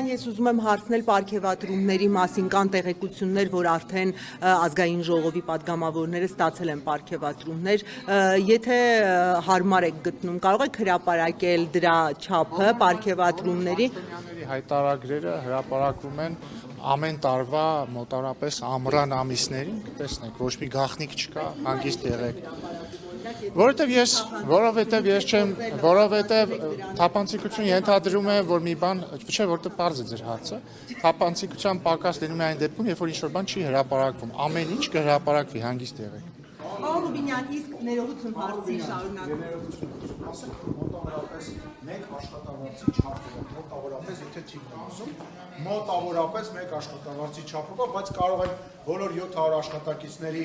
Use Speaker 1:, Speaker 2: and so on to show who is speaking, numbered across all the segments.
Speaker 1: ես ուզում եմ հարցնել պարգևատրումների մասին, կան տեղեկություններ, որ արդեն ազգային ժողովի падգամավորները ստացել են պարգևատրումներ, եթե հարմար եք գտնում, կարող եք հրապարակել դրա չափը պարգևատրումների։
Speaker 2: Հայտարարագրերը հրապարակվում են ամեն տարվա մոտավորապես ամռան ամիսներին, տեսնեք, ոչ մի գաղտնիք չկա, հանգիստ եղեք։ Որովհետև թափանցիկություն ենթադրում է, որ մի բան, չէ, որտեղ պարզ է ձեր հարցը, թափանցիկության պակաս լինում է այն դեպքում, երբ որ ինչ-որ բան չի հրապարակվում, ամեն ինչ կհրապարակվի, հանգիստ եղեք։
Speaker 1: Պարոն Ռուբինյան, իսկ ներողություն հարցի շարունակում։
Speaker 3: Մոտավորապես մեկ աշխատավարձի չափով, մոտավորապես եթե թիվն եմ ասում, մոտավորապես մեկ աշխատավարձի չափով, բայց կարող են բոլոր 700 աշխատակիցների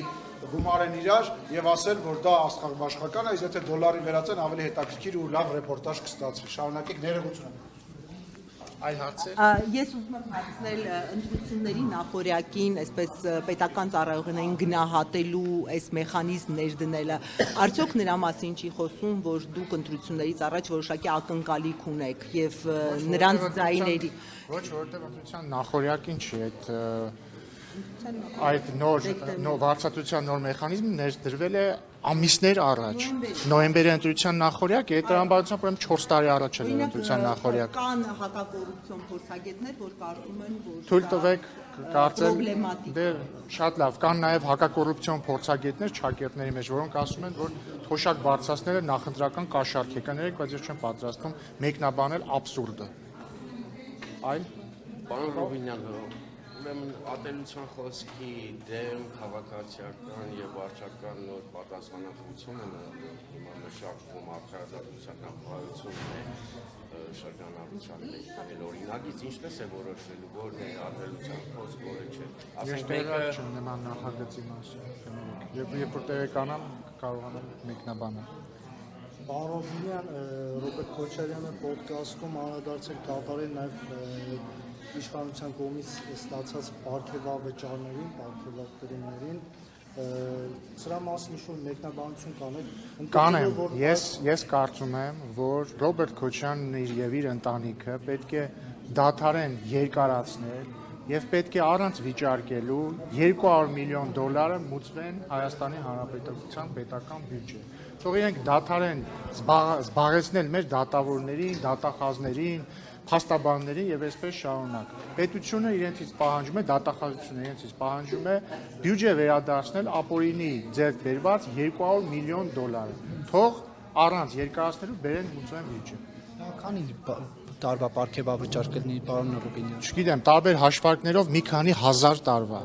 Speaker 3: գումարեն իրար եւ ասել, որ դա աստղաբաշխական է, իսկ եթե դոլարի վերածեն ավելի հետաքրքիր ու լավ ռեպորտաժ կստացվի։ Շարունակեք, ներողություն։
Speaker 2: Այլ հարցեր։
Speaker 1: Ես ուզում եմ հարցնել ընտրությունների նախօրյակին, այսպես պետական ծառայողներին գնահատելու այս մեխանիզմներ դնելը, արդյոք նրա մասին չի խոսում, որ դուք ընտրություններից առաջ որոշակի ակնկալիք ունեք եւ նրանց ձայների։
Speaker 2: Ոչ, որովհետեւ ընտրության նախօրյակին չի այդ նոր վարձատրության նոր մեխանիզմը ներդրվել է ամիսներ առաջ, նոյեմբերի ընտրության նախօրյակը, այդ տրամաբանությամբ ուրեմն 4 տարի առաջ է ընտրության նախօրյակը։
Speaker 1: Կան հակակոռուպցիոն փորձագետներ, որ կարծում են, որ
Speaker 2: թույլ տվեք կարծել, դե շատ լավ, կան նաև հակակոռուպցիոն փորձագետներ ճակերտների մեջ, որոնք ասում են, որ թոշակ բարձրացնելը նախընտրական կաշառք է, կներեք, բայց ես չեմ պատրաստվում մեկնաբանել աբսուրդը։ Այլ
Speaker 4: Պարոն Ռուբինյան, ուրեմն ատելության խոսքի դեմ քաղաքացիական եւ վարչական նոր պատասխանատվությունը հիմա մշակվում արդարադատության նախարարությունն է շրջանառության մեջ օրինագիծ ինչպես է որոշվելու որն է ատելության խոսք որը չէ
Speaker 2: ասենք մեկը նման նախագծի մասին երբ որ տեղեկանամ կարողանամ մեկնաբանել
Speaker 3: Պարոն Ռուբինյան, Ռոբերտ Քոչարյանը ոդկասթում անդրադարձել կատարել նաև իշխանության կողմից ստացած պարգևավճարներին, պարգևատրումներին, սրա մասին ինչ-որ մեկնաբանություն կանեք։
Speaker 2: Կանեմ, ես կարծում եմ, որ Ռոբերտ Քոչարյանն եւ իր ընտանիքը պետք է դադարեն երկարացնել եւ պետք է առանց վիճարկելու $200 միլիոն մուծվեն Հայաստանի Հանրապետության պետական բյուջե։ Թող իրենք դադարեն զբաղեցնել մեր դատավորներին, դատախազներին, փաստաբաններին եւ այսպես շարունակ։ Պետությունը իրենցից պահանջում է, դատախազությունը իրենցից պահանջում է բյուջե վերադարձնել ապօրինի ձեռք բերված $200 միլիոն։ Թող առանց երկարացնելու բերեն մուծեն բյուջե։
Speaker 5: Քանի տարվա պարգևավճար կլինի, պարոն Ռուբինյան։
Speaker 2: Չգիտեմ, տարբեր հաշվարկներով մի քանի հազար տարվա։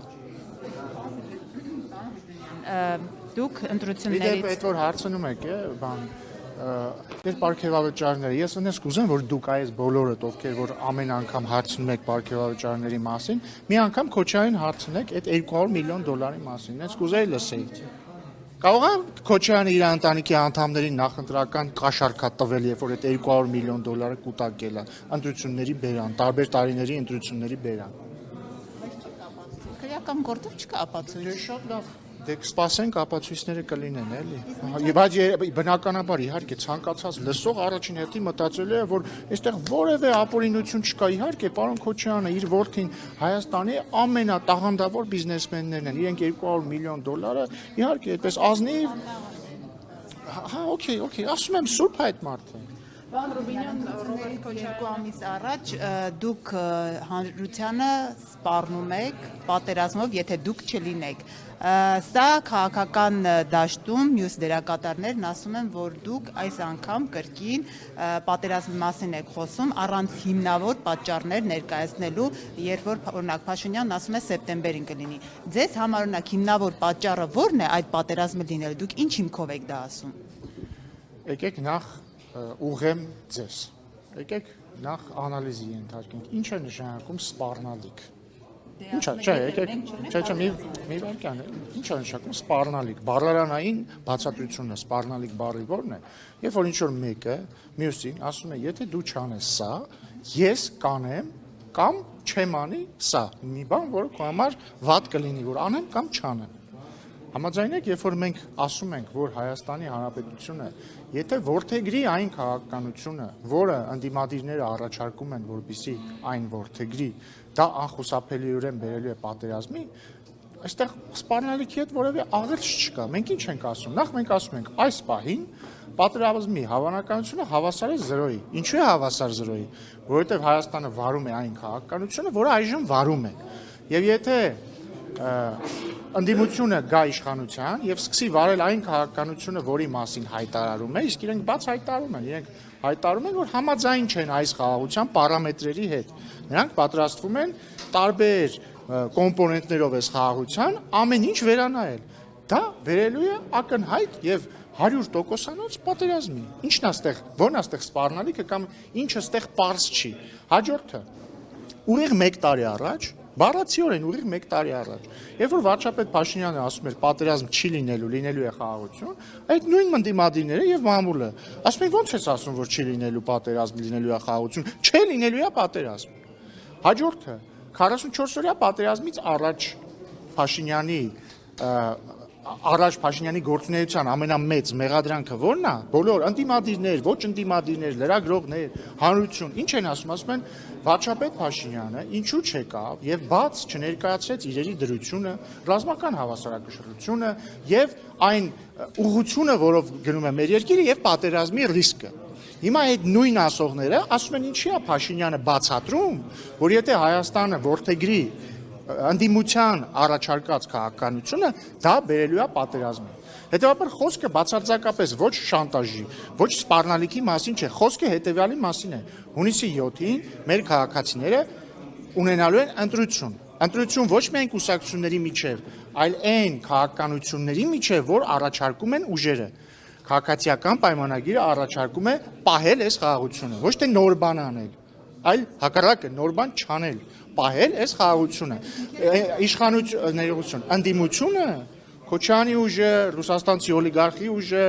Speaker 6: Դուք ընտրություններից
Speaker 2: Այդ որ հարցնում եք, բան Դեր պարգևավճարները, ես ունես կուզեմ, որ դուք այս բոլորդ, ովքեր որ ամեն անգամ հարցնում եք պարգևավճարների մասին, մի անգամ Քոչարյանին հարցնեք այդ $200 միլիոն մասին, ես կուզեի լսեի։ Կարող է Քոչարյանը իր ընտանիքի անդամներին նախընտրական կաշառք տվել, երբ որ այդ $200 միլիոն կուտակել է ընտրությունների բերան, տարբեր տարիների ընտրությունների բերան։
Speaker 6: քրեական գործով չկա ապացույց։
Speaker 2: Շատ լավ։ Դե սպասենք ապացույցները կլինեն, էլի։ Բայց բնականաբար իհարկե ցանկացած լսող առաջին հերթին մտածել է, որ այստեղ որևէ ապօրինություն չկա։ Իհարկե, պարոն Քոչարյանը իր որդին Հայաստանի ամենատաղանդավոր բիզնեսմեններն են։ Իրենք $200 միլիոն, իհարկե, այդպես ազնիվ։ Հա, օքեյ, ասում եմ սուրբ այդ մարդը։
Speaker 6: Պարոն Ռուբինյան, Ռոբերտ Քոչարյան 2 ամիս առաջ դուք հանրությանը սպառնում եք պատերազմով, եթե դուք չլինեք։ Սա քաղաքական դաշտում մյուս դերակատարներն ասում են, որ դուք այս անգամ կրկին պատերազմի մասին եք խոսում առանց հիմնավոր պատճառներ ներկայացնելու, երբ որ օրինակ Փաշինյանն ասում է սեպտեմբերին կլինի։ Ձեզ համար օրինակ հիմնավոր պատճառը ո՞րն է այդ պատերազմը լինելու։ Դուք ինչ հիմքով եք դա ասում։
Speaker 2: Եկեք նախ ուղղեմ ձեզ։ Եկեք նախ անալիզի ենթարկենք։ Ինչ է նշանակում սպառնալիք։ Մի վարքյան, ինչ է նշանակում սպառնալիք։ Բառարանային բացատրությունը սպառնալիք բառի ո՞րն է։ Երբ որ ինչ-որ մեկը մյուսին ասում է, եթե դու չանես սա, ես կանեմ կամ չեմ անի սա։ Մի բան, որը քո համար վատ կլինի, որ անեմ կամ չանեմ։ Համաձայն եք, երբ որ մենք ասում ենք, որ Հայաստանի Հանրապետությունը, եթե որդեգրի այն քաղաքականությունը, որը ընդդիմադիրները առաջարկում են, որպեսզի այն որդեգրի, դա անխուսափելիորեն բերելու է պատերազմի, այստեղ սպառնալիքի հետ որևէ աղերս չկա։ Մենք ինչ ենք ասում։ Նախ մենք ասում ենք, այս պահին պատերազմի հավանականությունը հավասար է 0-ի։ Ինչու է հավասար 0-ի, որովհետև Հայաստանը վարում է այն քաղաքականությունը, որը այժմ վարում է։ Եվ եթե ընդդիմությունը գա իշխանության եւ սկսի վարել այն քաղաքականությունը, որի մասին հայտարարում է, իսկ իրենք բաց հայտարարում են, իրենք հայտարարում են, որ համաձայն չեն այս խաղաղության պարամետրերի հետ։ Նրանք պատրաստվում են տարբեր կոմպոնենտներով այս խաղաղության ամեն ինչ վերանայել։ Դա վերելու է ակնհայտ եւ 100%-անոց պատերազմի։ Ինչն է ստեղ, որն է ստեղ սպառնալիքը կամ ինչը ստեղ պարզ չի։ Հաջորդը ուղիղ 1 տարի առաջ բառացիորեն ուղիղ 1 տարի առաջ, երբ որ վարչապետ Փաշինյանը ասում էր պատերազմ չի լինելու, լինելու է խաղաղություն, այդ նույն ընդդիմադիրները եւ մամուլը ասում են ո՞նց ես ասում, որ չի լինելու պատերազմ, լինելու է խաղաղություն, չէ, լինելու է պատերազմ։ Հաջորդը 44-օրյա պատերազմից առաջ Փաշինյանի գործունեության ամենամեծ մեղադրանքը ո՞րն է։ Բոլոր ընդդիմադիրներ, ոչ ընդդիմադիրներ, լրագրողներ, հանրություն, ինչ են ասում են վարչապետ Փաշինյանը ինչու չեկավ եւ բաց չներկայացրեց իրերի դրությունը, ռազմական հավասարակշռությունը եւ այն ուղղությունը, որով գնում է մեր երկիրը եւ պատերազմի ռիսկը։ Հիմա այդ նույն ասողները ասում են ինչի է Փաշինյանը բացատրում, որ եթե Հայաստանը որդեգրի ընդդիմության առաջարկած քաղաքականությունը, դա բերելու է պատերազմի։ Հետևաբար խոսքը բացարձակապես ոչ շանտաժի, ոչ սպառնալիքի մասին չէ, խոսքը հետևյալի մասին է։ Հունիսի 7-ին մեր քաղաքացիները ունենալու են ընտրություն։ Ընտրություն ոչ միայն կուսակցությունների միջև, այլ այն քաղաքականությունների միջև, որ առաջարկում են ուժերը։ Քաղաքացիական պայմանագիրը առաջարկում է պահել այս խաղաղությունը, ոչ թե նոր բան անել, այլ հակառակը նոր բան չանել, պահել այս խաղաղությունը։ Իշխանություն, ընդդիմությունը, Քոչարյանի ուժը, ռուսաստանցի օլիգարխի ուժը,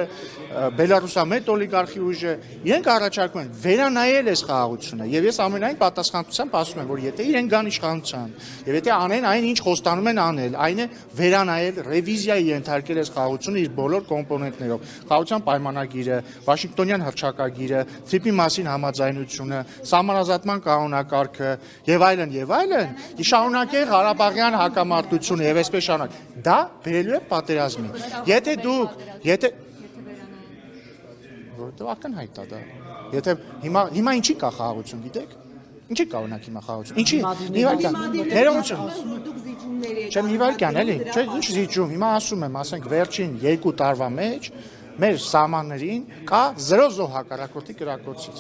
Speaker 2: բելարուսամետ օլիգարխի ուժը, իրենք առաջարկում են վերանայել այս խաղաղությունը, եւ ես ամենայն պատասխանատվությամբ ասում եմ, որ եթե իրենք գան իշխանության, եւ եթե անեն այն, ինչ խոստանում են անել, այն է վերանայել, ռևիզիայի ենթարկել այս խաղաղությունը իր բոլոր կոմպոնենտներով, խաղաղության պայմանագիրը, Վաշինգտոնյան հռչակագիրը, TRIP-ի մասին համաձայնությունը, սահմանազատման կանոնակարգը եւ այլն, շարունակել Ղարաբաղյան հակամարտությունը եւ այսպես շարունակ, դա բերելու է պատերազմի։ Եթե որտեղ ակնհայտ է դա։ Եթե հիմա ինչի կա խաղաղություն, գիտեք։ Ինչի կա օրինակ հիմա խաղաղություն։ Ինչի։ Չեմ իվարկյան, էլի։ Չէ, ինչ զիջում։ Հիմա ասում եմ, ասենք վերջին 2 տարվա մեջ մեր սահմաններին կա 0 զոհ հակառակորդի կրակոցից։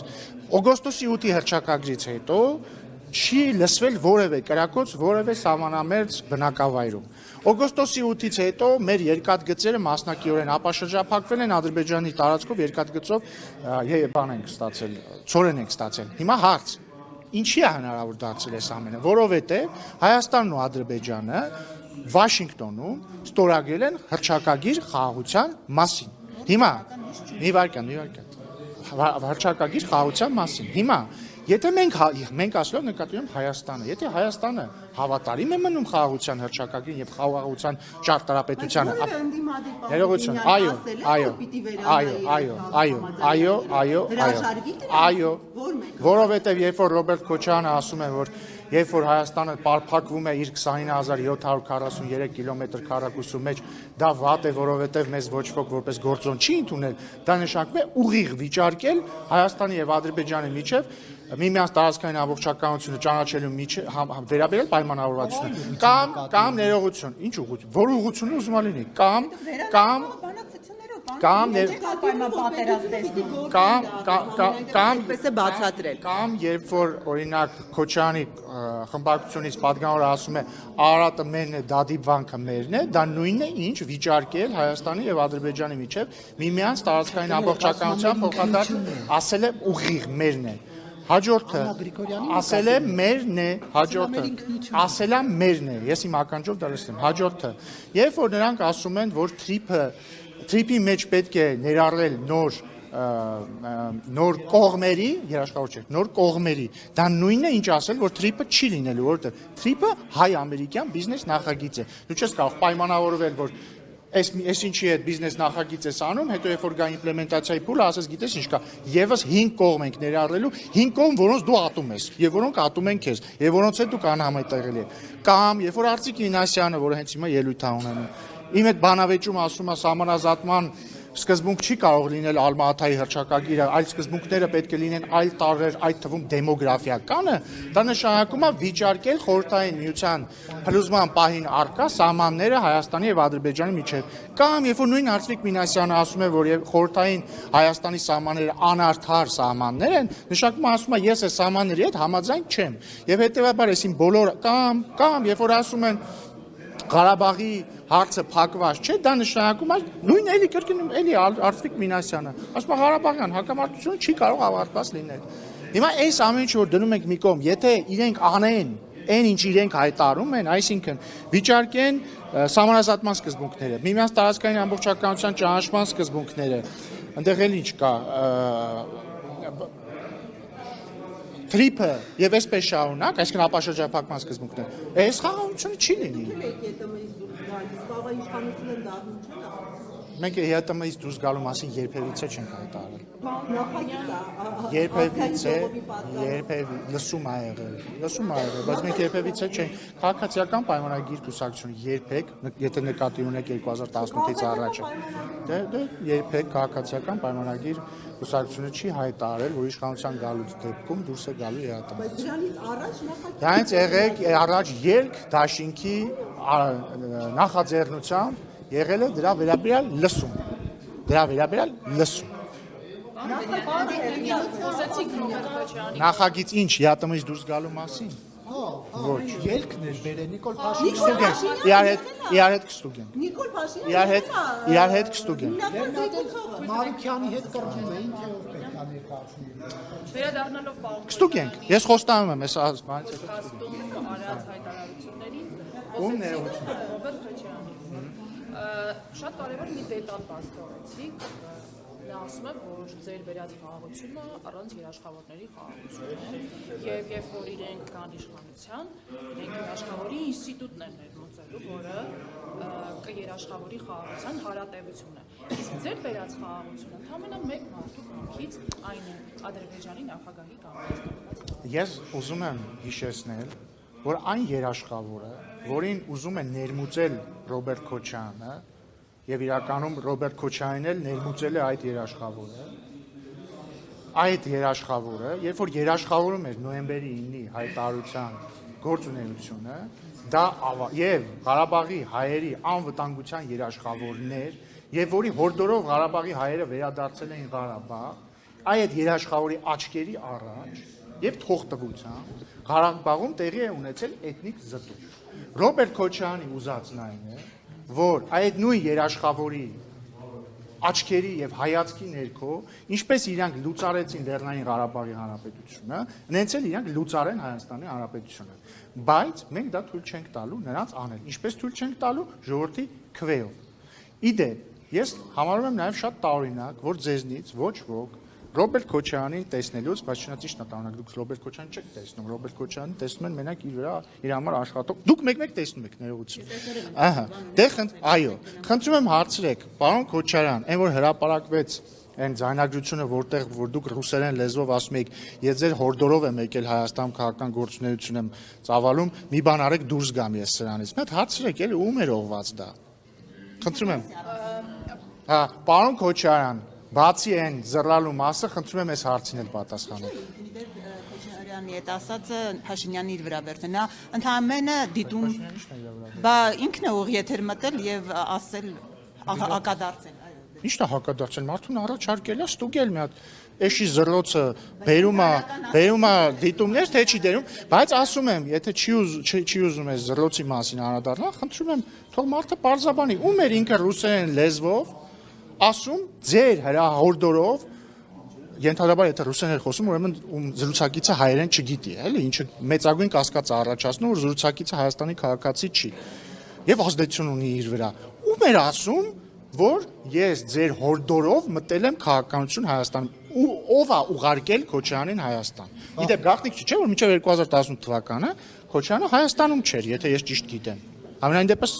Speaker 2: Օգոստոսի 8-ի հռչակագրից հետո չի լսվել որևէ կրակոց, որևէ սահմանամերձ բնակավայրում։ Օգոստոսի 8-ից հետո մեր երկաթգծերը մասնակիորեն ապաշրջափակվել են Ադրբեջանի տարածքով երկաթգծով բան ենք ստացել, ցորեն ենք ստացել։ Հիմա հարց. ինչի է հնարավոր դարձել այս ամենը, որովհետև Հայաստանն ու Ադրբեջանը Վաշինգտոնում ստորագրել են հռչակագիր խաղաղության մասին։ Հիմա մի վարքան հռչակագիր խաղաղության մասին։ Հիմա եթե մենք ասելով նկատի ունենք Հայաստանը, եթե Հայաստանը հավատարիմ է մնում խաղաղության հռչակագրին եւ խաղաղության ճարտարապետությանը, այո, որովհետեւ երբ որ Ռոբերտ Քոչարյանը ասում է, որ երբ որ Հայաստանը փակվում է իր 29743 կիլոմետր քառակուսու մեջ, դա վատ է, որովհետև մեզ ոչ ոք որպես գործոն չի ընդունել, դա նշանակում է ուղիղ վիճարկել Հայաստանի եւ Ադրբեջանի միջև միմյանց տարածքային ամբողջականությունը ճանաչելու վերաբերել պայմանավորվածությունը կամ ներողություն, ինչ ուղղություն, որ ուղղությունը ուզում լինի, կամ երբ որ օրինակ Քոչարյանի խմբակցությունից պատգամավորը ասում է Արարատը մերն է, Դադիբվանքը մերն է, դա նույնն է, ինչ վիճարկել Հայաստանի եւ Ադրբեջանի միջև միմյանց տարածքային ամբողջականության փոխադարձ ասել է ուղիղ մերն է։ Հաջորդը ասել է մերն է, ասել է մերն է, ես իմ ականջով դա լսեմ, հաջորդը, երբ որ նրանք ասում են, որ TRIP-ի մեջ պետք է ներառել նոր կողմերի, երաշխավոր չէ, նոր կողմերի, դա նույնն է ինչ ասել, որ TRIP-ը չի լինելու, որովհետև TRIP-ը հայ-ամերիկյան բիզնես նախագիծ է, դու չես կարող պայմանավորվել, որ Այս ինչի հետ բիզնես նախագիծ ես անում, հետո երբ որ գա իմպլեմենտացիայի փուլը, ասես գիտես ինչ կա, եւս 5 կողմ ենք ներառելու, 5 կողմ, որոնց դու ատում ես, եւ որոնք ատում են քեզ, եւ որոնց հետ դու կանհամետեղելի ես։ Կամ երբ որ Արծիկ Մինասյանը, որը հենց հիմա ելույթ է ունենում, իմ այդ բանավեճում ասում է համանազատման սկզբունք չի կարող լինել Ալմա-Աթայի հռչակագիրը, այլ սկզբունքները պետք է լինեն այլ տարրեր, այդ թվում դեմոգրաֆիականը, դա նշանակում է վիճարկել խորհրդային միության փլուզման պահին առկա սահմանները Հայաստանի եւ Ադրբեջանի միջեւ։ Կամ երբ որ նույն Արծվիկ Մինասյանը ասում է, որ խորհրդային Հայաստանի սահմանները անարդար սահմաններ են, նշանակում ասում է ես այս սահմանների հետ համաձայն չեմ։ Եվ հետեւաբար այսին բոլոր կամ երբ որ ասում են Ղարաբաղի հարցը փակված չէ, դա նշանակում է նույն էլի կրկին էլի Արծվիկ Մինասյանը, ասում է Ղարաբաղյան հակամարտությունը չի կարող ավարտված լինել։ Հիմա այս ամեն ինչ որ դնում ենք մի կողմ, եթե իրենք անեն այն ինչ իրենք հայտարարում են, այսինքն վիճարկեն սահմանազատման սկզբունքները, միմյանց տարածքային ամբողջականության ճանաչման սկզբունքները, այնտեղ էլ ինչ կա Թրիփը եւ այսպես շարունակ, այսինքն ապաշրջափակման սկզբունքները, այս խաղաղությունը չի լինի։ Մենք ԵՏՄ-ից դուրս գալու մասին երբևիցե չենք հայտարարել։ Երբևիցե լսում ա եղել, բայց մենք երբևիցե չենք քաղաքացիական պայմանագիր կուսակցությունը երբեք, եթե նկատի ունեք 2018-ից առաջ, դե երբեք քաղաքացիական պայմանագիր կուսակցությունը չի հայտարարել, որ իշխանության գալուց դեպքում դուրս է գալու ԵՏՄ-ից։ Բայց դրանից առաջ դրանից եղեք առաջ երկ դաշինքի նախաձեռնությամբ եղել է դրա վերաբերյալ լսում։ Նախագիծ ինչ ԵՏՄ-ից դուրս գալու մասին։ Ոչ,
Speaker 7: ելքն էր բերել Նիկոլ Փաշինյանը։
Speaker 2: Իրար հետ կստուգեն։
Speaker 1: Նիկոլ Փաշինյանը
Speaker 2: Իրար հետ կստուգեն։
Speaker 7: Մարուկյանի հետ կռվում էին, թե ով պետք է ներկայացնի։
Speaker 8: Վերադառնալով պարոն
Speaker 2: Կստուգենք։ Ես խոստանում եմ, այս բանից հետո
Speaker 8: Փաստում արած հայտարարություններին
Speaker 2: ում ներողություն։
Speaker 8: Ռոբերտ Քոչարյանի շատ կարևոր մի դետալ բացառեցիք, նա ասում է, որ ձեր վերած խաղաղությունը առանց երաշխավորների խաղաղություն է, եւ երբ որ իրենք կան իշխանության, իրենք երաշխավորի ինստիտուտներ ներմուծելու, որը կերաշխավորի խաղաղության հարատևությունը։ Իսկ ձեր վերած խաղաղությունը ընդամենը մեկ մարդու կողմից այն է Ադրբեջանի նախագահի կողմից։
Speaker 2: Ես ուզում եմ հիշեցնել, որ այն երաշխավորը, որին ուզում է ներմուծել Ռոբերտ Քոչարյանը, եւ իրականում Ռոբերտ Քոչարյանն էլ ներմուծել է այդ երաշխավորը, երբ որ երաշխավորում էր նոյեմբերի 9-ի հայտարարության գործունեությունը, դա եւ Ղարաբաղի հայերի անվտանգության երաշխավորներ, եւ որի հորդորով Ղարաբաղի հայերը վերադարձել էին Ղարաբաղ, այդ երաշխավորի աչքերի առաջ եւ թողտվությամբ Ղարաբաղում տեղի է ունեցել էթնիկ զտում։ Ռոբերտ Քոչարյանի ուզածն այն է, որ այդ նույն երաշխավորի աչքերի եւ հայացքի ներքո, ինչպես իրանք լուծարեցին Լեռնային Ղարաբաղի Հանրապետությունը, նենց էլ իրանք լուծարեն Հայաստանի Հանրապետությունը։ Բայց մենք դա թույլ չենք տալու նրանց անել։ Ինչպես թույլ չենք տալու ժողովրդի քվեով։ Իդեպ, ես համարում եմ նաեւ շատ տարօրինակ, որ ձեզնից ոչ ոք Ռոբերտ Քոչարյանին տեսնելուց, բայց չնայած ճիշտ նտանակ դուք Ռոբերտ Քոչարյանին չեք տեսնում, Ռոբերտ Քոչարյանին տեսնում են մենակ իր վրա իր համար աշխատող։ Դուք մեկ-մեկ տեսնում եք ներողություն։ Ահա, դե այո, խնդրում եմ հարցրեք, պարոն Քոչարյան, այն որ հրապարակվեց այն ձայնագրությունը, որ դուք ռուսերեն լեզվով ասում եք, ես ձեր հորդորով եմ եկել Հայաստան քաղաքական գործունեություն եմ ծավալում, մի բան արեք դուրս գամ ես սրանից։ Մի հատ հարցրեք, էլի ում էր օղված դա։ Խնդրում եմ։ Հա, պարոն Քոչարյան, բացի այն զռալու մասը, խնդրում եմ այս հարցին էլ պատասխանել։
Speaker 6: Քոչարյանի հետ ասածը Փաշինյանի իր վրա վերցնել, նա ընդհանրապես դիտում, բա ինքն է ուղի եթեր մտել եւ ասել հակադարձել։
Speaker 2: Ի՞նչն է հակադարձել, մարդուն առաջարկել է ստուգել մի հատ էշի զռլոցը բերում է դիտումներ, թե չի դերում, բայց ասում եմ, եթե չի ուզում այս զռլոցի մասին անդրադառնալ, խնդրում եմ, թող մարդը պարզաբանի, ում էր ինքը ռուսերեն լեզվով ասում ձեր հրահորդորով, ենթադրաբար եթե ռուսերեն էր խոսում, ուրեմն զրուցակիցը հայերեն չգիտի, էլի, ինչը մեծագույն կասկած առաջացնում, որ զրուցակիցը Հայաստանի քաղաքացի չի եւ ազդեցություն ունի իր վրա։ Ում էր ասում, որ ես ձեր հորդորով մտել եմ քաղաքականություն Հայաստանում, ով է ուղարկել Քոչարյանին Հայաստան։ Գիտեք, գաղտնիք չէ, որ մինչև 2018 թվականը Քոչարյանը Հայաստանում չէր, եթե ես ճիշտ գիտեմ։ Ամենայն դեպս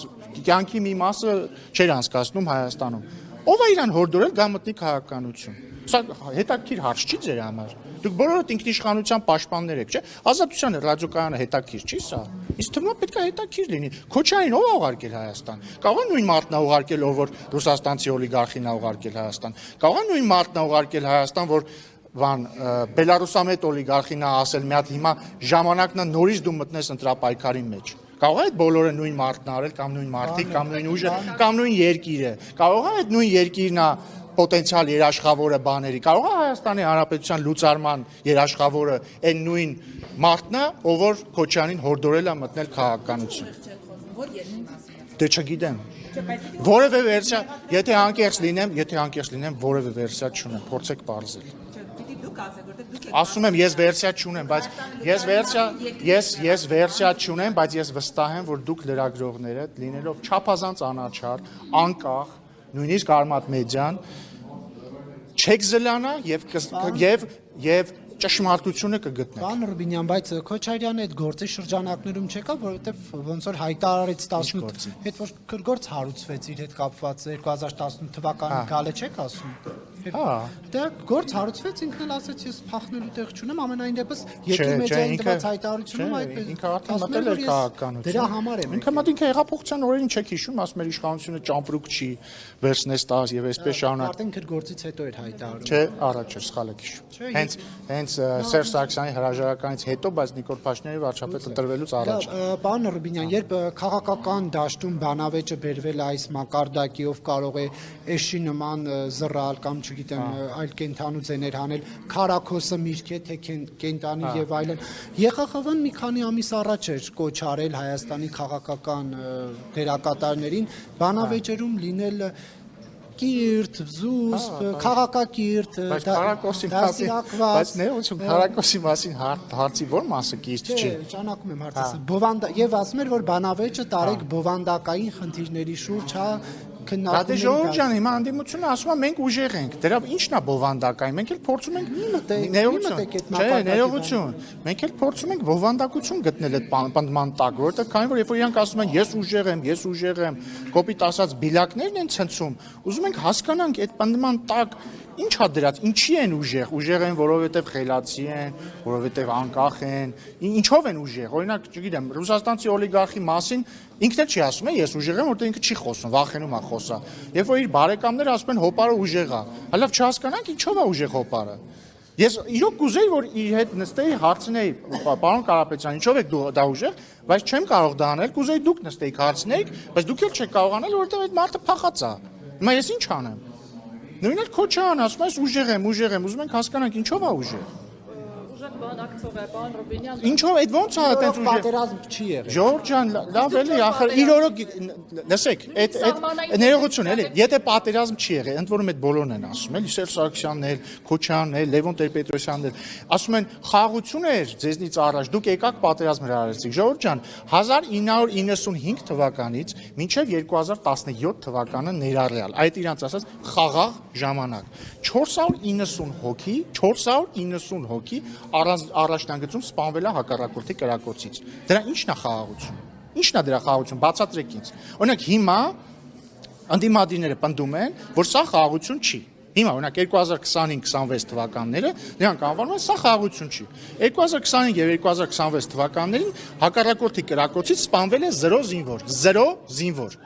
Speaker 2: կյանքի մի մասը չէր անցկացնում Հայաստանում։ Ով է իրան հորդորել գա մտնի քաղաքականություն։ Սա հետաքրքիր հարց չի ձեր համար։ Դուք բոլորդ ինքնիշխանության պաշտպաններ եք, չէ՞։ Ազատության ռադիոկայանը հետաքրքիր չի սա։ Իսկ թվում է պետք է հետաքրքիր լինի։ Քոչարին ով է ուղարկել Հայաստան։ Կարող է նույն մարդն է ուղարկել, ով որ ռուսաստանցի օլիգարխին է ուղարկել Հայաստան։ Կարող է նույն մարդն է ուղարկել Հայաստան, որ Բելարուսամետ օլիգարխին է ասել մի հատ հիմա ժամանակն է նորից դու մտնես ընտրապայքարի մեջ։ Կարող է այդ բոլորը նույն մարդն արել կամ նույն մարդիկ կամ նույն ուժը կամ նույն երկիրը։ Կարող է այդ նույն երկիրն է պոտենցիալ երաշխավորը բաների։ Կարող է Հայաստանի Հանրապետության լուծարման երաշխավորը այն նույն մարդն է, ով որ Քոչյանին հորդորել է մտնել քաղաքականություն։ Դե չգիտեմ։ Որևէ վերսիա, եթե անկեղծ լինեմ, որևէ վերսիա չունեմ, փորձեք պարզել։ Ասում եմ ես վերսիա չունեմ, բայց ես վերսիա չունեմ, բայց ես վստահ եմ, որ դուք լրագրողները լինելով չափազանց անաչառ, անկախ, նույնիսկ Արմատ մեդիան չեք զլանա եւ ճշմարտությունը կգտնեք։
Speaker 7: Պարոն Ռուբինյան, բայց Քոչարյանը այդ գործի շրջանակներում չեկա, որովհետև ոնց որ հայտարարեց 18, հետ որ գրգործ հարուցվեց իր հետ կապված 2018 թվականի գալը չեք ասում։ Դե գործ հարուցվեց, ինքն էլ ասաց ես փախնելու տեղ չունեմ, ամենայն դեպս երկրի մեջային տված հայտարարությունում այդպես
Speaker 2: ինքը արդեն մտել էր քաղաքականություն։
Speaker 7: Դրա համար եմ։
Speaker 2: Ինքը մտ ինքը հեղափոխության օրերին չեք հիշում, ասում էր իշխանությունը ճամպրուկ չի, վերցնես տաս եւ այսպես շարունակ։
Speaker 7: Արդեն գրգործից հետո էր հայտարարում։
Speaker 2: Չէ, առաջ էր, սխալ եք հիշում։ Հենց Սերժ Սարգսյանի հրաժարականից հետո, բայց Նիկոլ Փաշինյանի վարչապետ ընտրվելուց առաջ։
Speaker 7: Պարոն Ռուբինյան, երբ քաղաքական դաշտում բանավեճը բերվել այս մակարդակի, ով կարող է էշի նման զռալ կամ չգիտեմ այլ կենթանու ձեներ հանել, քարակոսը միրգ է թե կենտանի եւ այլն։ ԵԽԽՎ-ն մի քանի ամիս առաջ էր կոչ արել Հայաստանի քաղաքական դերակատարներին բանավեճերում լինել կիրթ, զուսպ, քաղաքակիրթ,
Speaker 2: բայց ներողություն, քարակոսի մասին հարցի ո՞ր մասը կիրթ չի։
Speaker 7: Ճանակում եմ հարցը։ Եվ ասում էր, որ բանավեճը տարեք բովանդակային խնդիրների շուրջ, հա, քննարկումների։
Speaker 2: Դե Ժողովուրդ ջան, հիմա անդիմությունը ասում է մենք ուժեղ ենք։ Դրա ի՞նչն է բովանդակային։ Մենք էլ փորձում ենք ներողություն։ Մենք էլ փորձում ենք բովանդակություն գտնել այդ պնդման տակ, որովհետև քանի որ երբ որ իրանք ասում են ես ուժեղ եմ, կոպիտ ասած բիլակներն են ցնցում, ուզում ենք հասկանանք այդ պնդման տակ ինչ է դրած, ինչի են ուժեղ են, որովհետև խելացի են, որովհետև անկախ են, ինչով են ուժեղ, օրինակ, չգիտեմ, ռուսաստանցի օլիգարխի մասին ինքն էլ չի ասում, ես ուժեղ եմ, որտեղ ինքը չի խոսում, վախենում է խոսա, երբ որ իր բարեկամները ասում են հոպարը ուժեղ է, հəլավ չհասկանանք ինչով է ուժեղ հոպարը։ Ես իրոք կուզեի, որ իր հետ նստեի, հարցնեի, պարոն Կարապետյան, ինչով եք դու դա ուժեղ, բայց չեմ կարող դա անել, կուզեի դուք նստեիք հարցնեիք, բայց դուք էլ չեք կարող անել, որովհետև այդ մարդը փախած է։ Հիմա ես ինչ անեմ։ Նույնն էլ Քոչարյանը ասում է ուժեղ եմ, ուզում ենք հասկանանք ինչով է ուժեղ։
Speaker 8: Ուժեղ բանակցող է, պարոն Ռուբինյան։
Speaker 2: Ինչով այդ ո՞նց է այդպես ուժեղ։
Speaker 7: Պատերազմ չի եղել։
Speaker 2: Ժողովուրդ ջան, լավ էլի, ախր իր օրոք լսեք, այդ ներողություն էլի, եթե պատերազմ չի եղել, ընդ որում այդ բոլորն են ասում, էլի Սերժ Սարգսյանն էլ, Քոչարյանն էլ, Լևոն Տեր-Պետրոսյանն էլ, ասում են խաղաղություն էր ձեզնից առաջ, դուք եկաք պատերազմ հրահարեցիք։ Ժողովուրդ ջան, 1995 թվականից մինչև 2017 թվականը ներառյալ, այդ իրանց ասած խաղաղ ժամանակ 490 հոգի առաջնագծում սպանվել է հակառակորդի կրակոցից։ Դրա ի՞նչն է խաղաղություն։ Ի՞նչն է դրա խաղաղություն, բացատրեք ինձ։ Օրինակ հիմա անդիմադիրները պնդում են, որ սա խաղաղություն չի։ Հիմա օրինակ 2025-26 թվականները նրանք անվանում են սա խաղաղություն չի։ 2025 եւ 2026 թվականներին հակառակորդի կրակոցից սպանվել է 0 զինվոր։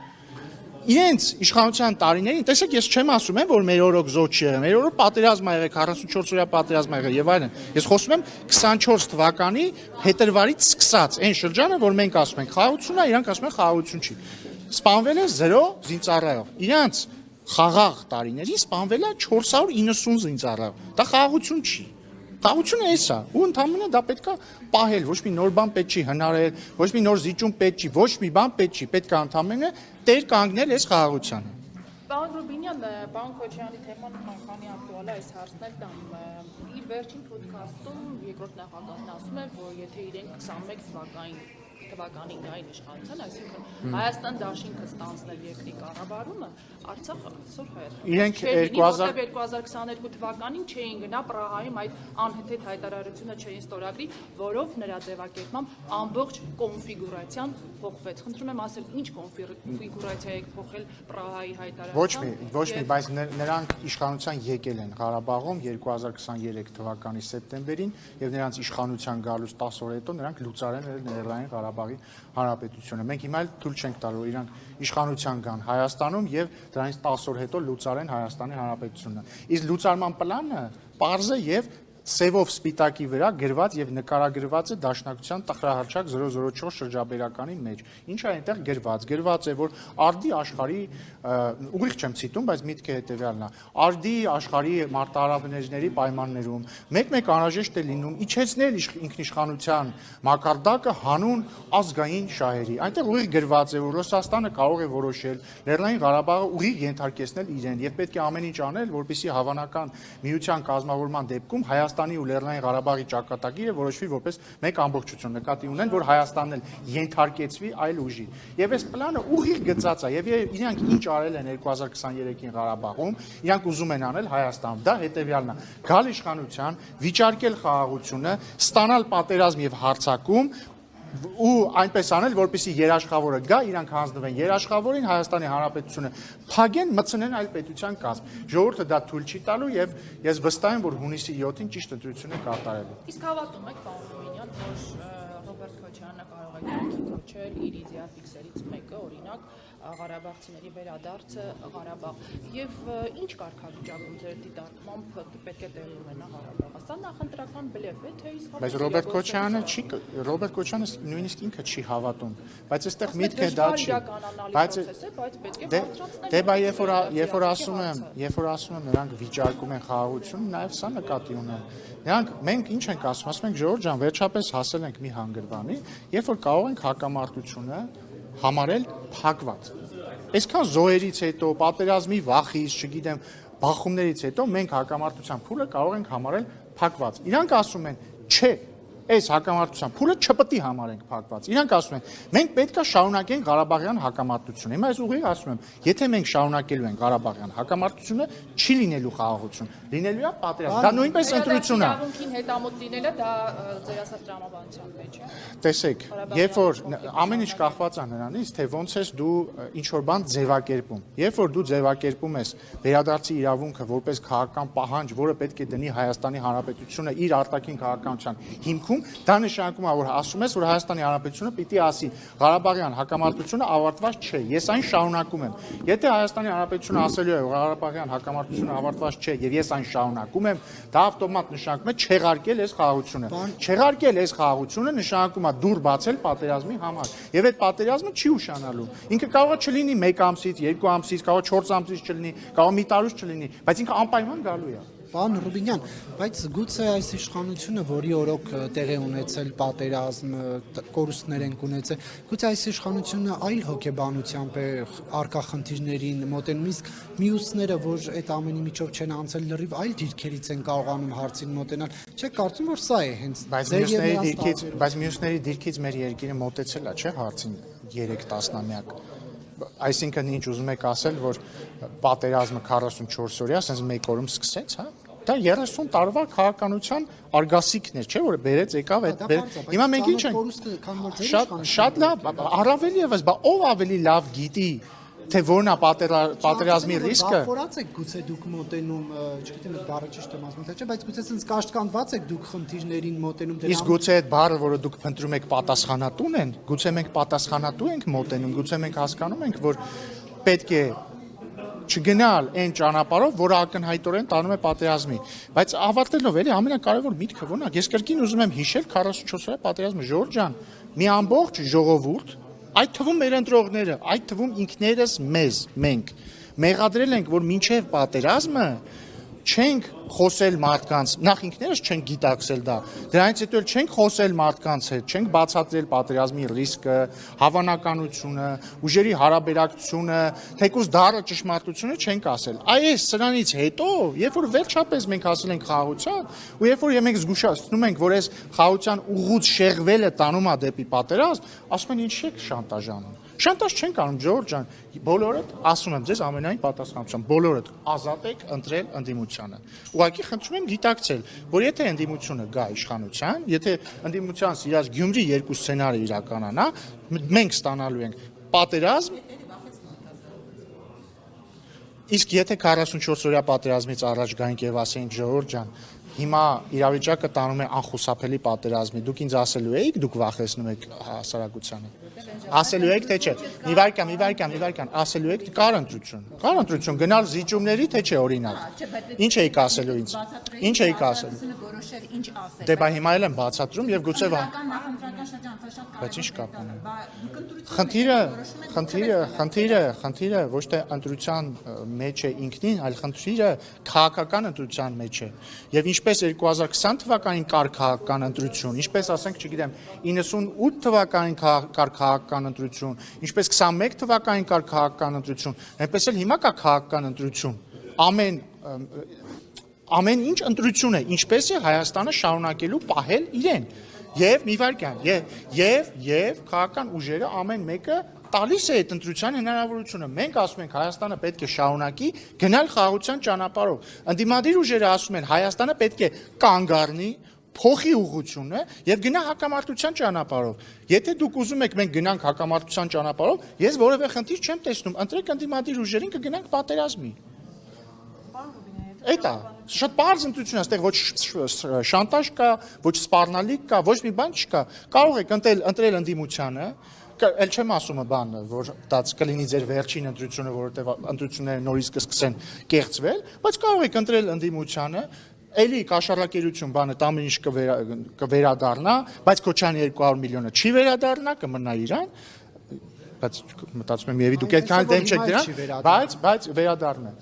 Speaker 2: Իրենց իշխանության տարիներին, տեսեք, ես չեմ ասում եմ, որ մեր օրոք զոհ չի եղել, մեր օրոք պատերազմ ա եղել, 44 օրյա պատերազմ ա եղել եւ այլն։ Ես խոսում եմ 24 թվականի փետրվարից սկսած, այն շրջանը, որ մենք ասում ենք խաղաղություն է, իրանք ասում են խաղաղություն չի։ Սպանվել է 0 զինծառայող։ Իրանք խաղաղ տարիներին սպանվել է 490 զինծառայող։ Դա խաղաղություն չի։ Խաղաղությունը էս է, ու ընդհանրապես դա պետք է պահել, ոչ մի նոր բան պետք չի հնարել, ոչ մի նոր զիջում պետք չի, ոչ մի բան պետք չի, պետք է ընդհանրապես տեր կանգնել այս խաղաղությանը։
Speaker 8: Պարոն Ռուբինյան, պարոն Քոչարյանի թեման քանի ակտուալ է այս հարցն էլ տամ։ Իր վերջին ոդքասթում երկրորդ նախագահն ասում է, որ եթե իրենք 21 թվականին թվականին գային իշխանության, այսինքն Հայաստան դաշինքը ստանձնել երկրի կառավարումը, Արցախը այսօր
Speaker 2: Իրենք
Speaker 8: 2022 թվականին չէին գնա Պրահայում այդ անհեթեթ հայտարարությունը չէին ստորագրի, որով նրա ձևակերպմամբ ամբողջ կոնֆիգուրացիան փոխվեց։ Խնդրում եմ ասել, ինչ կոնֆիգուրացիա եք փոխել Պրահայի հայտարարությամբ։
Speaker 2: Ոչ մի, բայց նրանք իշխանության եկել են Ղարաբաղում 2023 թվականի սեպտեմբերին եւ նրանց իշխանության գալուց 10 օր հետո նրանք լուծարեն Լեռնային Ղարաբաղի Հանրապետությունը։ Մենք հիմա էլ թույլ չենք տալու, որ իրանք իշխանության գան Հայաստանում եւ դրանից 10 օր հետո լուծարեն Հայաստանի Հանրապետությունը։ Իսկ լուծարման պլանը պարզ է եւ սևով սպիտակի վրա գրված եւ նկարագրված է Դաշնակցության տխրահարչակ 004 շրջաբերականի մեջ։ Ինչ է այնտեղ գրված է, որ արդի աշխարհի ուղիղ չեմ ցիտում, բայց միտքը հետեւյալն է. արդի աշխարհի մարտահրավերների պայմաններում մեկ-մեկ անհրաժեշտ է լինում իջեցնել ինքնիշխանության մակարդակը հանուն ազգային շահերի։ Այնտեղ ուղիղ գրված է, որ Ռուսաստանը կարող է որոշել Լեռնային Ղարաբաղը ուղիղ ենթարկեցնել իրեն եւ պետք է ամեն ինչ անել, որպեսզի հավանական միության կազմավորման դեպքում Հայաստանի ու Լեռնային Ղարաբաղի ճակատագիրը որոշվի որպես մեկ ամբողջություն, նկատի ունեն, որ Հայաստանն էլ ենթարկեցվի այլ ուժի։ Եվ այս պլանը ուղիղ գծած է, եւ իրանք ինչ արել են 2023-ին Ղարաբաղում, իրանք ուզում են անել Հայաստանում։ Դա հետեւյալն է. գալ իշխանության, վիճարկել խաղաղությունը, ստանալ պատերազմ եւ հարձակում ու այնպես անել, որպեսզի երաշխավորը գա, իրանք հանձնվեն երաշխավորին, Հայաստանի Հանրապետությունը փագեն, մտցնեն այլ պետության կազմ։ Ժողովուրդը դա թույլ չի տալու եւ ես վստահ եմ, որ հունիսի 7-ին ճիշտ ընտրություն է կատարելու։
Speaker 8: Իսկ հավատում եք, պարոն Ռուբինյան, որ Ռոբերտ Քոչյանը կարող է կյանքի կոչել իր իդեալիքսերից մեկը, օրինակ Ղարաբաղցիների վերադարձը Ղարաբաղ եւ ինչ կարգավիճակում ձեր դիտարկմամբ պետք է տեղի ունենա Ղարաբաղը։ Սա նախընտրական բլեֆ է, թե իսկ
Speaker 2: Բայց Ռոբերտ Քոչյանը նույնիսկ ինքը չի հավատում, բայց այստեղ միտքը դա չի։
Speaker 8: Բայց պետք է բարձրացնել։
Speaker 2: Երբ որ ասում եմ նրանք վիճարկում են խաղաղություն, նաեւ սա նկատի ունեն։ Մենք ինչ ենք ասում ենք Ժորժ ջան, վերջապես հասել ենք մի հանգրվանի, երբ որ կարող ենք հակամարտությունը համարել փակված։ Այսքան զոհերից հետո, պատերազմի վախից, չգիտեմ, բախումներից հետո մենք հակամարտության փուլը կարող ենք համարել փակված։ Իրանք ասում են, չէ, այս հակամարտության փուլը չպետք է համարենք փակված։ Իրանք ասում են, մենք պետք է շարունակենք Ղարաբաղյան հակամարտությունը։ Հիմա ես ուղիղ ասում եմ, եթե մենք շարունակելու ենք Ղարաբաղյան հակամարտությունը, չի լինելու խաղաղություն, լինելու է պատերազմ։ Դա նույնպես ընտրություն է։
Speaker 8: Իրավունքին հետամուտ լինելը դա ձեր ասած տրամաբանության մեջ է։
Speaker 2: Տեսեք, երբ որ ամեն ինչ կախված է նրանից, թե ոնց ես դու ինչ որ բան ձևակերպում։ Երբ որ դու ձևակերպում ես վերադարձի իրավունքը որպես քաղաքական պահանջ, որը պետք է դնի Հայաստանի Հանրապետությունը իր արտաքին քաղաքականության հիմքում, դա նշանակում է, որ ասում ես, որ Հայաստանի Հանրապետությունը պիտի ասի Ղարաբաղյան հակամարտությունը ավարտված չէ։ Ես այն շարունակում եմ։ Եթե Հայաստանի Հանրապետությունը ասելու է, որ Ղարաբաղյան հակամարտությունը ավարտված չէ, եւ ես այն շարունակում եմ, դա ավտոմատ նշանակում է չեղարկել այս խաղաղությունը։ Չեղարկել այս խաղաղությունը նշանակում է դուր բացել պատերազմի համար։ Եվ այդ պատերազմը չի ուշանալու։ Ինքը կարող է չլինի 1 ամսից, 2 ամսից, կարող է 4 ամսից չլինի, կարող է մի տարուց չլինի, բայց ինքը անպայման գալու է։
Speaker 7: Պարոն Ռուբինյան, բայց գուցե այս իշխանությունը, որի օրոք տեղի ունեցել պատերազմ, կորուստներ են ունեցել, գուցե այս իշխանությունը այլ հոգեբանությամբ է արկա խնդիրներին մոտենում, իսկ մյուսները, որ այդ ամենի միջով չեն անցել, լրիվ այլ դիրքերից են կարողանում հարցին մոտենալ։ Չէ՞, կարծում որ սա է հենց
Speaker 2: բայց մյուսների դիրքից մեր երկիրը մոտեցել է, չէ՞, հարցին 3 տասնամյակ։ Այսինքն ինչ ուզում եք ասել, որ պատերազմը 44 օրյա, ասենց մեկ օրում սկսեց, հա։ Դա 30 տարվա քաղաքականության արգասիքն էր, չէ՞, որ բերեց եկավ այդ։ Հիմա մենք ինչ ենք շատ լավ, առավել եւս, բա ով ավելի լավ գիտի, թե որն է պատերազմի ռիսկը։
Speaker 7: Բախորած եք գուցե դուք մոտենում, չգիտեմ այդ բառը ճիշտ եմ ասում, թե չէ, բայց գուցե sense կաշտկանված եք դուք խնդիրներին մոտենում դրանով։
Speaker 2: Իսկ գուցե այդ բառը, որը դուք փնտրում եք, պատասխանատուն են, գուցե մենք պատասխանատու ենք մոտենում, գուցե մենք հասկանում ենք, որ պետք է չգնալ այն ճանապարհով, որը ակնհայտորեն տանում է պատերազմի, բայց ավարտելով էլի ամենակարևոր միտքը ո՞րն է։ Ես կրկին ուզում եմ հիշել 44 օրյա պատերազմը, Ժորժ ջան, մի ամբողջ ժողովուրդ, այդ թվում մեր ընտրողները, այդ թվում ինքներս մենք մեղադրել ենք, որ մինչև պատերազմը չենք խոսել մարդկանց, նախ ինքներս չենք գիտակցել դա, դրանից հետո չենք խոսել մարդկանց հետ, չենք բացատրել պատերազմի ռիսկը, հավանականությունը, ուժերի հարաբերակցությունը, թեկուզ դառը ճշմարտությունը չենք ասել։ Այս սրանից հետո, երբ որ վերջապես մենք ասել ենք խաղաղության, ու երբ որ մենք զգուշացնում ենք, որ այս խաղաղության ուղուց շեղվելը տանում է դեպի պատերազմ, ասում են ինչ եք շանտաժանում։ Շանտաժ չենք անում, Ժորժ ջան, բոլորդ, ասում եմ ձեզ ամենայն պատասխանությամբ, բոլորդ ազատ եք ընտրել ընդդիմությանը։ Ուղղակի խնդրում եմ գիտակցել, որ եթե ընդդիմությունը գա իշխանության, եթե ընդդիմության իրաց Գյումրի երկու սցենարը իրականանա, մենք ստանալու ենք պատերազմ, իսկ եթե 44 օրյա պատերազմից առաջ գանք եւ ասենք Ժորժ ջան, հիմա իրավիճակը տանում է անխուսափելի պատերազմի, դուք ինձ ասելու եք, դուք վախեցնում եք հասարակությանը։ Ասելու եք թե չէ։ Մի վարքան, ասելու եք կար ընտրություն, գնալ զիջումների թե չէ օրինակ։ Ինչ էիք ասելու ինձ։ Ինչ էիք ասելու։ Դե բա հիմա էլ եմ բացատրում եւ գուցե բայց ինչ կապ ունի։ Խնդիրը ոչ թե ընտրության մեջ է ինքնին, այլ խնդիրը քաղաքական ընտրության մեջ է։ Եվ ինչպես 2020 թվականին կար քաղաքական ընտրություն, ինչպես ասենք, չգիտեմ, 98 թվականին կար քաղաքական ընտրություն, ինչպես 21 թվականին կար քաղաքական ընտրություն, այնպես էլ հիմա կա քաղաքական ընտրություն։ Ամեն ինչ ընտրություն է, ինչպես է Հայաստանը շարունակելու պահել իրեն։ Եվ մի վարքան, եւ քաղաքական ուժերը ամեն մեկը տալիս է այդ ընտրության հնարավորությունը։ Մենք ասում ենք Հայաստանը պետք է շարունակի գնալ խաղաղության ճանապարհով։ Ընդդիմադիր ուժերը ասում են Հայաստանը պետք է կանգ առնի, փոխի ուղղությունը եւ գնա հակամարտության ճանապարհով։ Եթե դուք ուզում եք մենք գնանք հակամարտության ճանապարհով, ես որևէ խնդիր չեմ տեսնում։ Ընտրեք ընդդիմադիր ուժերին կգնանք պատերազմի։ Էտա շատ բարձ ընտրություն է, այստեղ ոչ շանտաժ կա, ոչ սպառնալիք կա, ոչ մի բան չկա։ Կարող եք ընտրել ընդդիմությանը, էլ չեմ ասում բան, որ դա կլինի ձեր վերջին ընտրությունը, որովհետև ընտրությունները նորից կսկսեն կեղծվել, բայց կարող եք ընտրել ընդդիմությանը, էլի կաշառակերություն բանը ամեն ինչ կվերադառնա, բայց Քոչարյանի 200 միլիոնը չի վերադառնա, կմնա իրան, բայց մտածում եմ եւի դուք այդքան դեմ չեք դրան, բայց վերադառնա։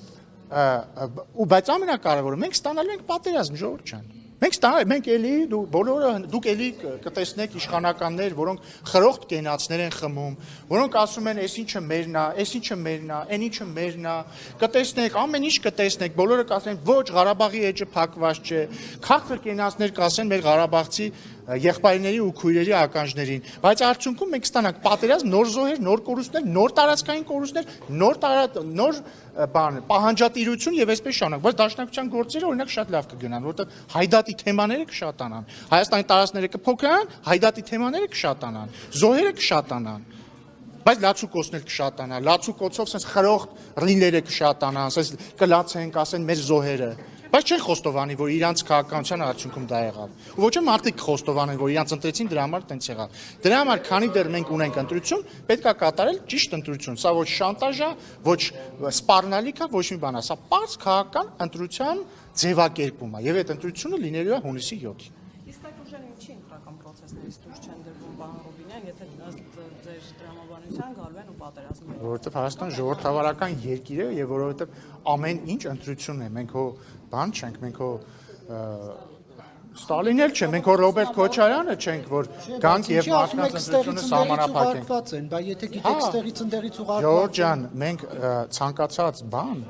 Speaker 2: Բայց ամենակարևորը մենք ստանալու ենք պատերազմ, Ժորժ ջան։ Մենք էլի դուք էլի կտեսնեք իշխանականներ, որոնք խրոխտ կենացներ են խմում, որոնք ասում են, այս ինչը մերն է, այս ինչը մերն է, այն ինչը մերն է, կտեսնեք, ամեն ինչ կտեսնեք, բոլորը կասեն, ոչ, Ղարաբաղի էջը փակված չէ, քաղցր կենացներ կասեն մեր ղարաբաղցի եղբայրների ու քույրերի ականջներին, բայց արդյունքում մենք ստանանք պատերազմ, նոր զոհեր, նոր կորուստներ, նոր տարածքային կորուստներ, նոր պահանջատիրություն եւ այսպես շարունակ, բայց դաշնակցության գործերը օրինակ շատ լավ կգնան, որովհետեւ հայդատի թեմաները կշատանան, Հայաստանի տարածքները կփոքրանան, հայդատի թեմաները կշատանան, զոհերը կշատանան, բայց լացուկոցներ կշատանա, լացուկոցով sense խրոխտ ռինլերը կշատանան, sense կլացենք, ասեն մեր զոհերը, բայց չեն խոստովանի, որ իրանց քաղաքականության արդյունքում դա եղավ։ Ու ոչ թե մարդիկ խոստովանեն, որ իրանց ընտրեցին, դրա համար տենց եղավ։ Դրա համար, քանի դեռ մենք ունենք ընտրություն, պետք է կատարել ճիշտ ընտրություն։ Սա ոչ շանտաժ է, ոչ սպառնալիք է, ոչ մի բան է, սա պարզ քաղաքական ընտրության ձևակերպում է, եւ այդ ընտրությունը լինելու է հունիսի 7-ին։
Speaker 8: Իսկ այդ ուժերը ինչի ընտրական process-ներից դուրս չեն դրվում, պարոն Ռուբինյան, եթե ձեր դրամաբանության գալու են ու պատերազմի։
Speaker 2: Որովհետև Հայաստան ժողովրդավարական երկիր է եւ որովհետև ամեն ինչ ընտրություն է։ Մենք հո բան չենք, մենք հո Ստալինն էլ չէ, մենք հո Ռոբերտ Քոչարյանը չենք, որ գանք եւ մարդկանց ընտրությունը սահմանափակենք։
Speaker 7: Բայց եթե գիտեք ստեղից ընդերից ուղարկված։
Speaker 2: Ժորժ ջան, մենք ցանկացած բան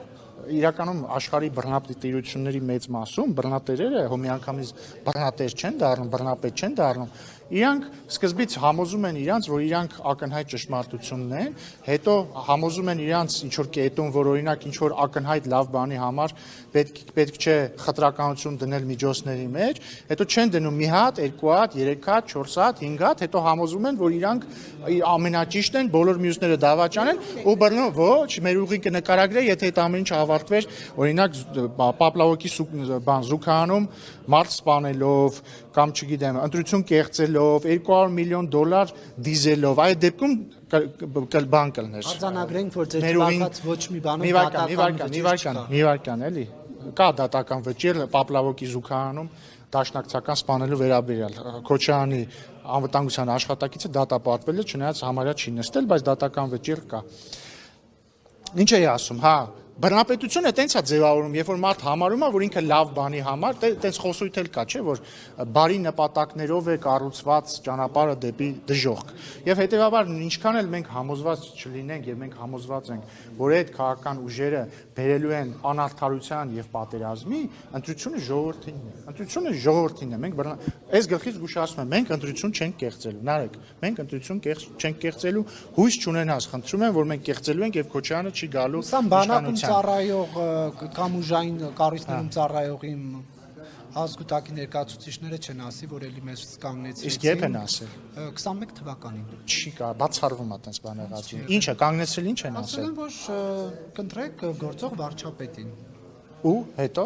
Speaker 2: իրականում աշխարհի բռնատիրությունների մեծ մասում բռնատերերը հո միանգամից բռնատեր չեն դառնում, բռնապետ չեն դառնում։ Իրանք սկզբից համոզում են իրանք, որ իրանք ակնհայտ ճշմարտությունն են, հետո համոզում են իրանք ինչ որ կետում, որ օրինակ ինչ որ ակնհայտ լավ բանի համար պետք չէ խտրականություն դնել միջոցների մեջ, հետո չեն դնում մի հատ, երկու հատ, 3 հատ, 4 հատ, 5 հատ, հետո համոզում են, որ իրանք ամենաճիշտն են, բոլոր մյուսները դավաճան են ու բռնում, ոչ, մեր ուղին կնկարագրե, եթե այդ ամեն ինչ ավարտվեր, օրինակ Պապլավոկի զուգահանում մարդ սպանելով կամ չգիտեմ, ընտրություն կեղծելով, $200 միլիոն դիզելով, այդ դեպքում բան կլներ։
Speaker 7: Արձանագրենք, որ ձեր չվարկած ոչ մի բանում
Speaker 2: մի վարքան, էլի։ Կա դատական վճիռ Պապլավոկի զուգահանում դաշնակցական սպանելու վերաբերյալ Քոչարյանի անվտանգության աշխատակիցը դատապարտվել է, չնայած համարյա չի նստել, բայց դատական վճիռ կա։ Ինչ էի ասում, հա, բռնապետությունը տենց է ձևավորում, երբ որ մարդ համարում է, որ ինքը լավ բանի համար, տենց խոսույթ էլ կա, չէ, որ բարի նպատակներով է կառուցված ճանապարհը դեպի դժոխք։ Եվ հետեւաբար ինչքան էլ մենք համոզված չլինենք եւ մենք համոզված ենք, որ այդ քաղաքական ուժերը բերելու են անարդարության եւ պատերազմի, ընտրությունը ժողովրդինն է։ Ընտրությունը ժողովրդինն է։ Մենք այս գլխից զգուշացնում եմ, մենք ընտրություն չենք կեղծելու։ Նարեկ, մենք ընտրություն չենք կեղծելու, հույս չունենաս, խնդրում եմ, որ մենք կեղծելու ենք եւ Քոչարյանը չի գալու
Speaker 7: ծառայող կամ ուժային կառույցներում ծառայող իմ ազգուտակի ներկայացուցիչները չեն ասի, որ էլի մեզ կանգնեցին։
Speaker 2: Իսկ երբ են ասել։
Speaker 7: 21 թվականին։
Speaker 2: Չի կա, բացառվում է այդպես բաներացում։ Ինչը կանգնեցրել, ինչ են ասել։
Speaker 7: Ասել են, որ կընտրեք գործող վարչապետին։
Speaker 2: Ու հետո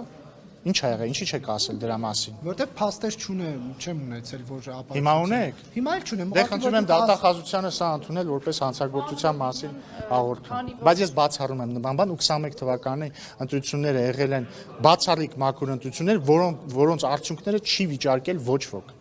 Speaker 2: ինչ ա եղել, ինչի չեք ասել դրա մասին։
Speaker 7: Որտեվ փաստեր չեմ ունեցել, որ ապա։
Speaker 2: Հիմա ունեք։
Speaker 7: Հիմա էլ չունեմ։
Speaker 2: Դե խնդրում եմ դատախազությանը սա ընդունել որպես հանցագործության մասին հաղորդում։ Բայց ես բացառում եմ նման բան, 21 թվականի ընտրությունները եղել են բացառիկ մաքուր ընտրություններ, որոնց արդյունքները չի վիճարկել ոչ ոք։